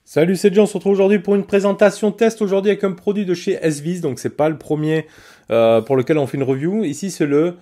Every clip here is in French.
Salut, c'est John, on se retrouve aujourd'hui pour une présentation test aujourd'hui avec un produit de chez SViz. Donc c'est pas le premier pour lequel on fait une review. Ici c'est le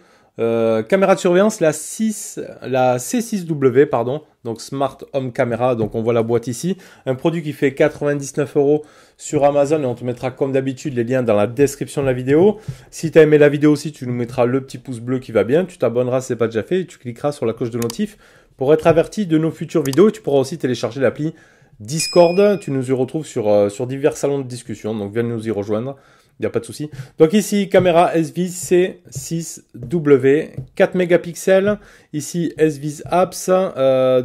caméra de surveillance, la C6W, pardon, donc Smart Home Camera. Donc on voit la boîte ici, un produit qui fait 99 € sur Amazon et on te mettra comme d'habitude les liens dans la description de la vidéo. Si tu as aimé la vidéo aussi, tu nous mettras le petit pouce bleu qui va bien, tu t'abonneras si ce n'est pas déjà fait et tu cliqueras sur la cloche de notif pour être averti de nos futures vidéos. Tu pourras aussi télécharger l'appli Discord, tu nous y retrouves sur divers salons de discussion, donc viens nous y rejoindre, il n'y a pas de souci. Donc ici, caméra SViz C6W, 4 mégapixels, ici SViz Apps,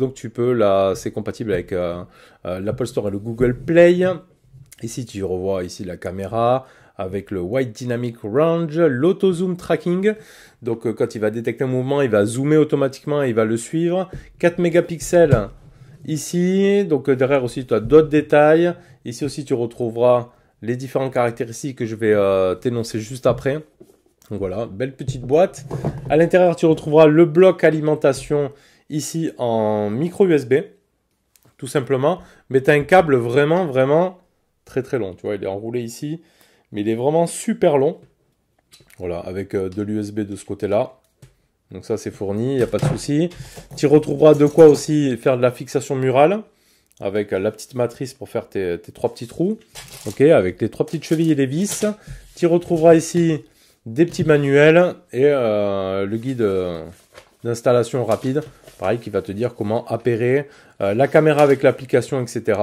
donc tu peux, là c'est compatible avec l'Apple Store et le Google Play. Ici tu revois ici la caméra avec le Wide Dynamic Range, l'Auto Zoom Tracking, donc quand il va détecter un mouvement, il va zoomer automatiquement et il va le suivre. 4 mégapixels. Ici, donc derrière aussi, tu as d'autres détails. Ici aussi, tu retrouveras les différentes caractéristiques que je vais t'énoncer juste après. Donc voilà, belle petite boîte. À l'intérieur, tu retrouveras le bloc alimentation ici en micro USB, tout simplement. Mais tu as un câble vraiment très long. Tu vois, il est enroulé ici, mais il est vraiment super long. Voilà, avec de l'USB de ce côté-là. Donc ça c'est fourni, il n'y a pas de souci. Tu retrouveras de quoi aussi faire de la fixation murale avec la petite matrice pour faire tes 3 petits trous. Ok, avec les 3 petites chevilles et les vis. Tu retrouveras ici des petits manuels et le guide d'installation rapide. Pareil, qui va te dire comment appairer la caméra avec l'application, etc.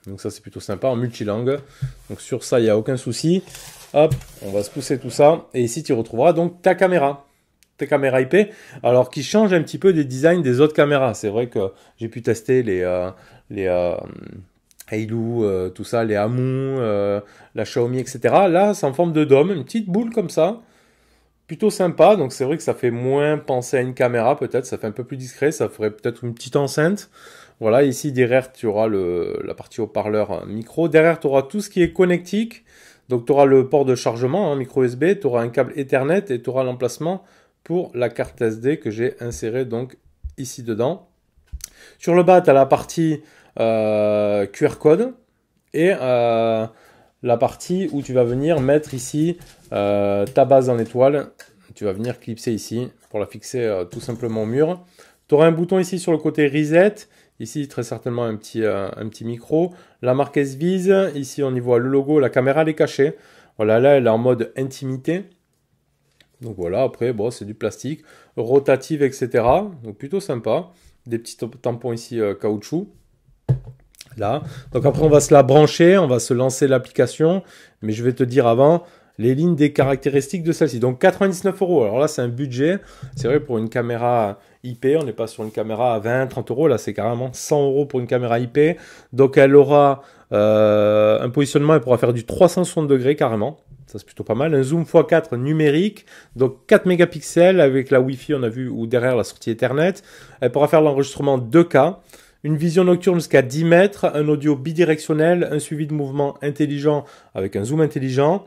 Donc ça c'est plutôt sympa en multilangue. Donc sur ça il n'y a aucun souci. Hop, on va se pousser tout ça. Et ici tu retrouveras donc ta caméra. Caméra IP, alors qui change un petit peu des designs des autres caméras. C'est vrai que j'ai pu tester les Hailu, tout ça, les Amu, la Xiaomi, etc. Là, c'est en forme de dôme, une petite boule comme ça, plutôt sympa. Donc c'est vrai que ça fait moins penser à une caméra, peut-être, ça fait un peu plus discret, ça ferait peut-être une petite enceinte. Voilà, ici derrière, tu auras la partie haut-parleur micro. Derrière, tu auras tout ce qui est connectique. Donc tu auras le port de chargement, micro USB, tu auras un câble Ethernet et tu auras l'emplacement pour la carte SD que j'ai insérée donc ici dedans. Sur le bas, tu as la partie QR code et la partie où tu vas venir mettre ici ta base en étoile. Tu vas venir clipser ici pour la fixer tout simplement au mur. Tu auras un bouton ici sur le côté Reset. Ici, très certainement un petit micro. La marque SViz. Ici, on y voit le logo. La caméra, elle est cachée. Voilà, là, elle est en mode intimité. Donc voilà, après, bon, c'est du plastique, rotative, etc. Donc plutôt sympa. Des petits tampons ici caoutchouc. Là. Donc après, on va se la brancher, on va se lancer l'application. Mais je vais te dire avant les lignes des caractéristiques de celle-ci. Donc 99 €. Alors là, c'est un budget. C'est vrai, pour une caméra IP, on n'est pas sur une caméra à 20, 30 €. Là, c'est carrément 100 € pour une caméra IP. Donc elle aura un positionnement, elle pourra faire du 360 degrés carrément. Ça, c'est plutôt pas mal. Un zoom x4 numérique, donc 4 mégapixels avec la Wi-Fi, on a vu, ou derrière la sortie Ethernet. Elle pourra faire l'enregistrement 2K, une vision nocturne jusqu'à 10 mètres, un audio bidirectionnel, un suivi de mouvement intelligent avec un zoom intelligent,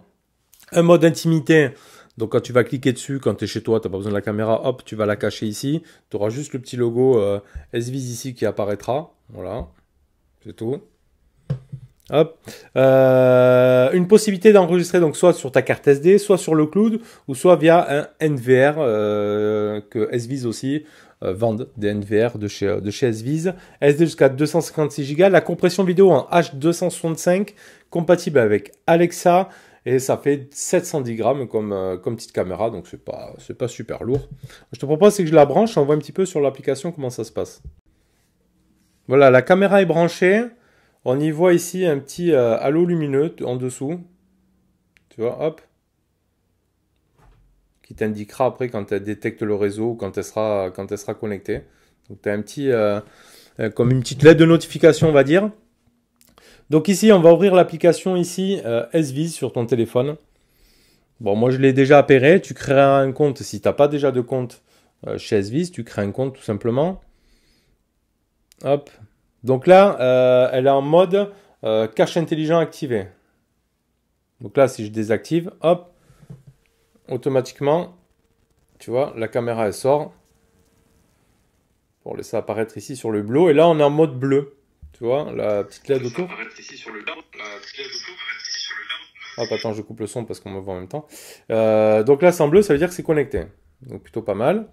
un mode intimité. Donc quand tu vas cliquer dessus, quand tu es chez toi, tu n'as pas besoin de la caméra, hop, tu vas la cacher ici. Tu auras juste le petit logo SViz ici qui apparaîtra. Voilà, c'est tout. Hop. Une possibilité d'enregistrer donc soit sur ta carte SD, soit sur le cloud, ou soit via un NVR que SViz aussi vendent, des NVR de chez SViz. SD jusqu'à 256 Go. La compression vidéo en H265 compatible avec Alexa et ça fait 710 grammes comme petite caméra, donc c'est pas super lourd. Je te propose c'est que je la branche, on voit un petit peu sur l'application comment ça se passe. Voilà, la caméra est branchée. On y voit ici un petit halo lumineux en dessous. Tu vois, hop. Qui t'indiquera après quand elle détecte le réseau, quand elle sera connectée. Donc tu as un petit, comme une petite lettre de notification, on va dire. Donc ici, on va ouvrir l'application ici, SViz sur ton téléphone. Bon, moi je l'ai déjà appairé. Tu créeras un compte si tu n'as pas déjà de compte chez SViz. Tu crées un compte tout simplement. Hop. Donc là, elle est en mode cache intelligent activé. Donc là, si je désactive, hop, automatiquement, tu vois, la caméra elle sort. Pour laisser apparaître ici sur le bleu. Et là, on est en mode bleu. Tu vois, la petite LED autour. Hop, attends, je coupe le son parce qu'on me voit en même temps. Donc là, c'est en bleu, ça veut dire que c'est connecté. Donc plutôt pas mal.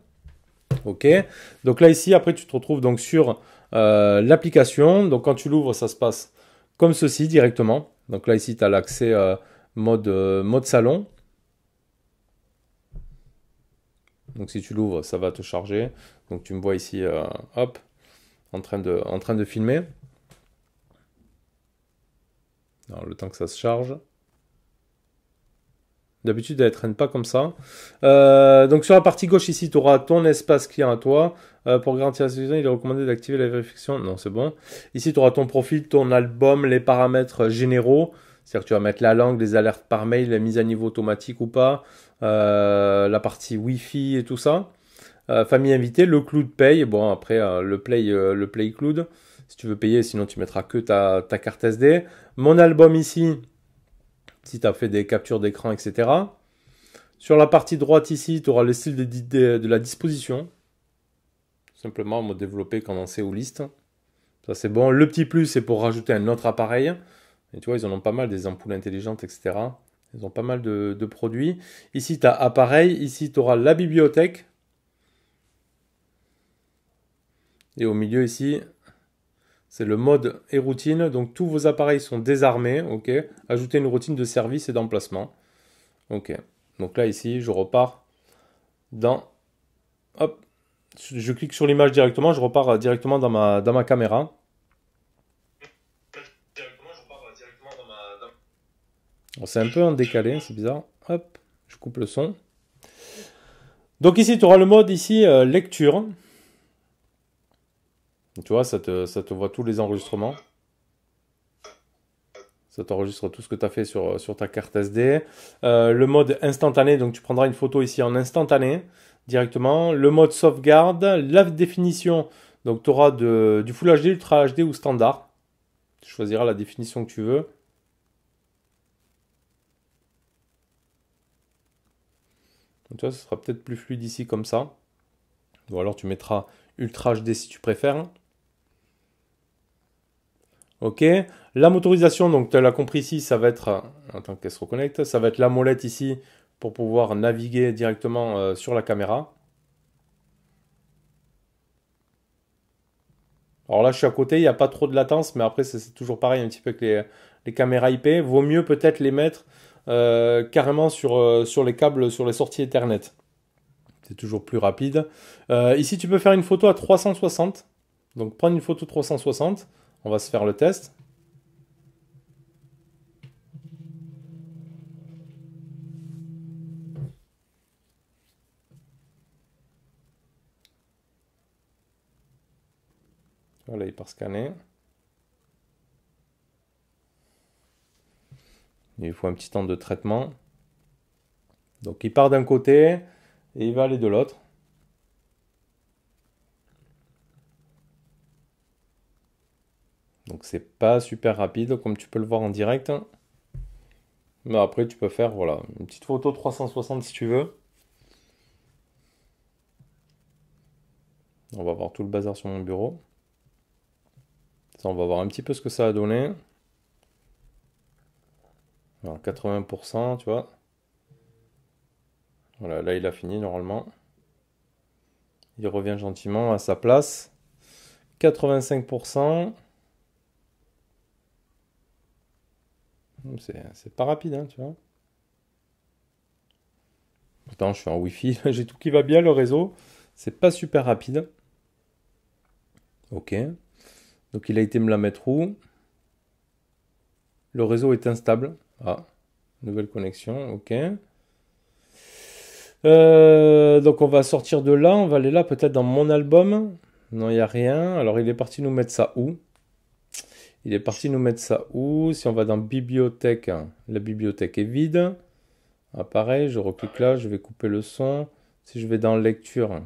Ok. Donc là, ici, après, tu te retrouves donc sur l'application. Donc quand tu l'ouvres, ça se passe comme ceci directement. Donc là, ici, tu as l'accès mode salon. Donc si tu l'ouvres, ça va te charger. Donc tu me vois ici, hop, en train de filmer. Alors, le temps que ça se charge. D'habitude, elle ne traîne pas comme ça. Donc sur la partie gauche ici, tu auras ton espace client à toi. Pour garantir la sécurité, il est recommandé d'activer la vérification. Non, c'est bon. Ici, tu auras ton profil, ton album, les paramètres généraux. C'est-à-dire que tu vas mettre la langue, les alertes par mail, la mise à niveau automatique ou pas. La partie Wi-Fi et tout ça. Famille invitée, le cloud paye. Bon, après, le play cloud. Si tu veux payer, sinon tu mettras que ta carte SD. Mon album ici, si tu as fait des captures d'écran, etc. Sur la partie droite ici, tu auras le style de la disposition. Simplement, en mode développé, condensé ou liste. Ça, c'est bon. Le petit plus, c'est pour rajouter un autre appareil. Et tu vois, ils en ont pas mal, des ampoules intelligentes, etc. Ils ont pas mal de produits. Ici, tu as appareil. Ici, tu auras la bibliothèque. Et au milieu, ici, c'est le mode et routine. Donc, tous vos appareils sont désarmés. OK. Ajoutez une routine de service et d'emplacement. OK. Donc là, ici, je repars dans... Hop. Je clique sur l'image directement. Je repars directement dans ma caméra. Bon, c'est un peu en décalé, c'est bizarre. Hop. Je coupe le son. Donc ici, tu auras le mode ici lecture. Tu vois, ça te voit tous les enregistrements. Ça t'enregistre tout ce que tu as fait sur ta carte SD. Le mode instantané, donc tu prendras une photo ici en instantané directement. Le mode sauvegarde, la définition, donc tu auras du Full HD, Ultra HD ou Standard. Tu choisiras la définition que tu veux. Donc, tu vois, ce sera peut-être plus fluide ici comme ça. Ou alors tu mettras Ultra HD si tu préfères. Ok. La motorisation, donc tu l'as compris ici, ça va être... Attends qu'elle se reconnecte. Ça va être la molette ici pour pouvoir naviguer directement sur la caméra. Alors là, je suis à côté, il n'y a pas trop de latence, mais après, c'est toujours pareil un petit peu avec les caméras IP. Vaut mieux peut-être les mettre carrément sur les câbles, sur les sorties Ethernet. C'est toujours plus rapide. Ici, tu peux faire une photo à 360. Donc, prendre une photo 360. On va se faire le test. Voilà, il part scanner. Il faut un petit temps de traitement. Donc, il part d'un côté et il va aller de l'autre. Donc, c'est pas super rapide comme tu peux le voir en direct. Mais après, tu peux faire voilà, une petite photo 360 si tu veux. On va voir tout le bazar sur mon bureau. Ça, on va voir un petit peu ce que ça a donné. Alors, 80%, tu vois. Voilà, là, il a fini normalement. Il revient gentiment à sa place. 85%. C'est pas rapide, hein, tu vois. Pourtant, je suis en Wi-Fi. J'ai tout qui va bien, le réseau. C'est pas super rapide. Ok. Donc, il a été me la mettre où? Le réseau est instable. Ah, nouvelle connexion. Ok. Donc on va sortir de là, on va aller là peut-être dans mon album. Non, il n'y a rien. Alors il est parti nous mettre ça où? Il est parti nous mettre ça où? Si on va dans bibliothèque, hein, la bibliothèque est vide. Ah, pareil, je reclique là, je vais couper le son. Si je vais dans lecture,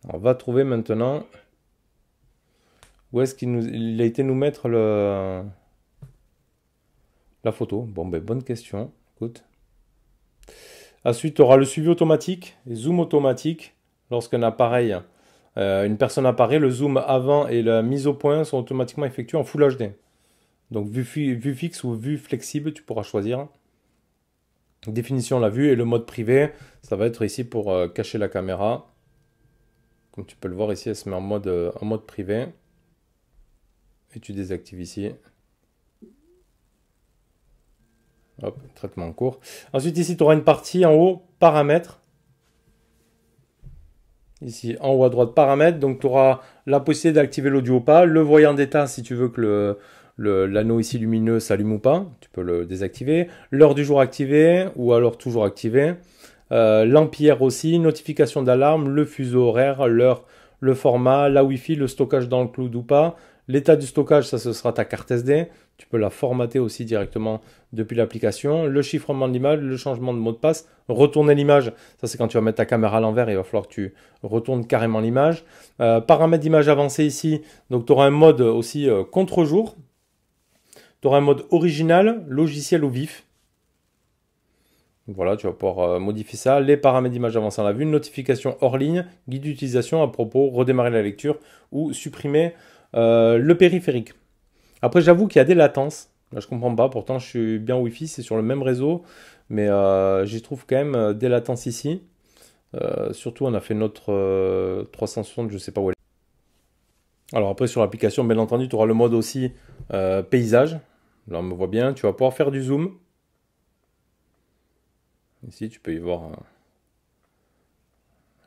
on va trouver maintenant où est-ce il a été nous mettre la photo. Bon, ben, bonne question. Écoute. Ensuite, tu auras le suivi automatique et zoom automatique. Lorsqu'un appareil, une personne apparaît, le zoom avant et la mise au point sont automatiquement effectués en Full HD. Donc, vue fixe ou vue flexible, tu pourras choisir. Définition, la vue et le mode privé, ça va être ici pour cacher la caméra. Comme tu peux le voir ici, elle se met en mode privé. Et tu désactives ici. Hop, traitement en cours. Ensuite, ici, tu auras une partie en haut, paramètres. Ici, en haut à droite, paramètres. Donc, tu auras la possibilité d'activer l'audio ou pas. Le voyant d'état, si tu veux que l'anneau ici lumineux s'allume ou pas. Tu peux le désactiver. L'heure du jour activée ou alors toujours activée. L'ampère aussi. Notification d'alarme. Le fuseau horaire. L'heure, le format. La Wi-Fi. Le stockage dans le cloud ou pas. L'état du stockage, ça ce sera ta carte SD. Tu peux la formater aussi directement depuis l'application. Le chiffrement de l'image, le changement de mot de passe, retourner l'image. Ça, c'est quand tu vas mettre ta caméra à l'envers, il va falloir que tu retournes carrément l'image. Paramètres d'image avancés ici. Donc, tu auras un mode aussi contre-jour. Tu auras un mode original, logiciel ou vif. Voilà, tu vas pouvoir modifier ça. Les paramètres d'image avancés à la vue, notification hors ligne, guide d'utilisation à propos, redémarrer la lecture ou supprimer le périphérique. Après, j'avoue qu'il y a des latences. Là, je comprends pas. Pourtant, je suis bien Wi-Fi, c'est sur le même réseau. Mais j'y trouve quand même des latences ici. Surtout, on a fait notre 360, je sais pas où elle est. Alors après, sur l'application, bien entendu, tu auras le mode aussi paysage. Là, on me voit bien. Tu vas pouvoir faire du zoom. Ici, tu peux y voir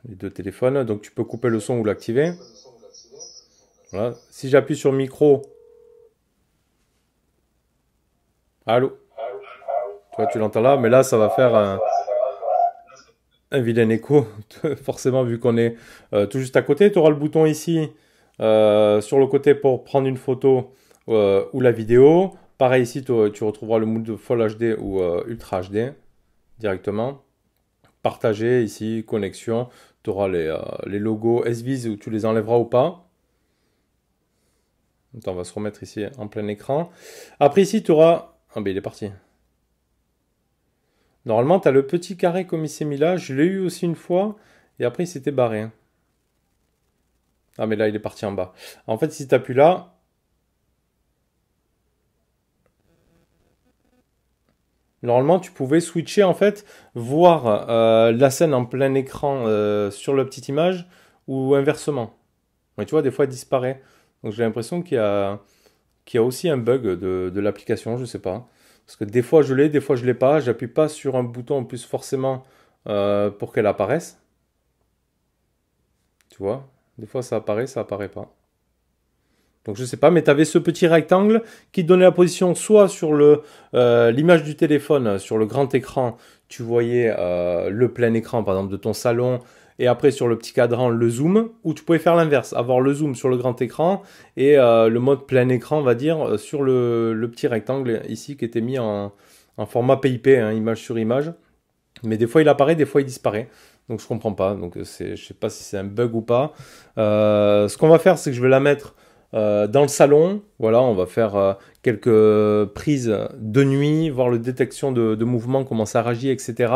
les deux téléphones. Donc, tu peux couper le son ou l'activer. Voilà. Si j'appuie sur micro... Allô? Tu vois, tu l'entends là, mais là, ça va faire un vilain écho, forcément, vu qu'on est tout juste à côté. Tu auras le bouton ici, sur le côté pour prendre une photo ou la vidéo. Pareil, ici, tu retrouveras le mode Full HD ou Ultra HD directement. Partager, ici, connexion. Tu auras les logos SViz où tu les enlèveras ou pas. Attends, on va se remettre ici en plein écran. Après, ici, tu auras... Ah ben il est parti. Normalement, tu as le petit carré comme il s'est mis là. Je l'ai eu aussi une fois. Et après, il s'était barré. Ah mais là, il est parti en bas. En fait, si tu appuies là... Normalement, tu pouvais switcher, en fait, voir la scène en plein écran sur la petite image ou inversement. Mais tu vois, des fois, elle disparaît. Donc j'ai l'impression qu'il y a aussi un bug de l'application, je sais pas. Parce que des fois je l'ai, des fois je l'ai pas. J'appuie pas sur un bouton en plus forcément pour qu'elle apparaisse. Tu vois, des fois ça apparaît pas. Donc je sais pas, mais tu avais ce petit rectangle qui te donnait la position soit sur l'image du téléphone, sur le grand écran, tu voyais le plein écran par exemple de ton salon, et après sur le petit cadran le zoom, ou tu pouvais faire l'inverse, avoir le zoom sur le grand écran et le mode plein écran on va dire sur le petit rectangle ici qui était mis en format PIP, hein, image sur image. Mais des fois il apparaît, des fois il disparaît. Donc je comprends pas. Donc je sais pas si c'est un bug ou pas. Ce qu'on va faire, c'est que je vais la mettre dans le salon. Voilà, on va faire quelques prises de nuit, voir la détection de mouvement, comment ça réagit, etc.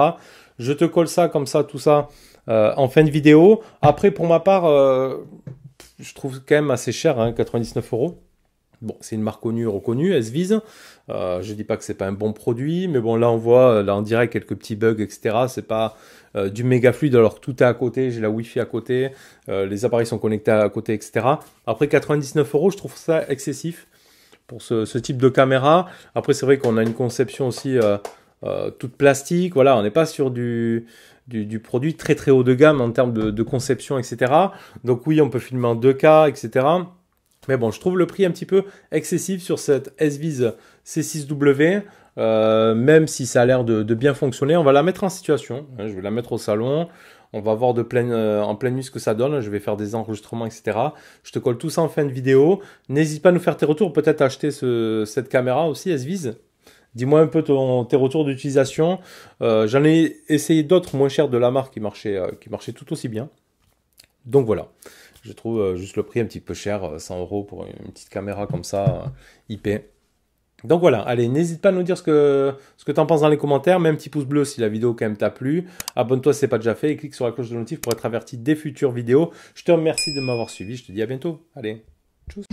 Je te colle ça comme ça, tout ça, en fin de vidéo. Après, pour ma part, je trouve quand même assez cher, hein, 99 €. Bon, c'est une marque connue, reconnue, SViz. Je dis pas que c'est pas un bon produit, mais bon, là on voit, là on dirait quelques petits bugs, etc. C'est pas du méga fluide alors que tout est à côté. J'ai la Wi-Fi à côté, les appareils sont connectés à côté, etc. Après 99 €, je trouve ça excessif pour ce type de caméra. Après, c'est vrai qu'on a une conception aussi toute plastique. Voilà, on n'est pas sur du produit très très haut de gamme en termes de conception, etc. Donc oui, on peut filmer en 2K, etc. Mais bon, je trouve le prix un petit peu excessif sur cette SViz C6W, même si ça a l'air de bien fonctionner. On va la mettre en situation, hein, je vais la mettre au salon, on va voir en pleine nuit ce que ça donne, je vais faire des enregistrements, etc. Je te colle tout ça en fin de vidéo. N'hésite pas à nous faire tes retours, peut-être acheter cette caméra aussi, SViz. Dis-moi un peu tes retours d'utilisation. J'en ai essayé d'autres moins chers de la marque qui marchaient tout aussi bien. Donc voilà. Je trouve juste le prix un petit peu cher, 100 € pour une petite caméra comme ça, IP. Donc voilà, allez, n'hésite pas à nous dire ce que tu en penses dans les commentaires. Mets un petit pouce bleu si la vidéo quand même t'a plu. Abonne-toi si ce n'est pas déjà fait et clique sur la cloche de notif pour être averti des futures vidéos. Je te remercie de m'avoir suivi. Je te dis à bientôt. Allez, tchuss.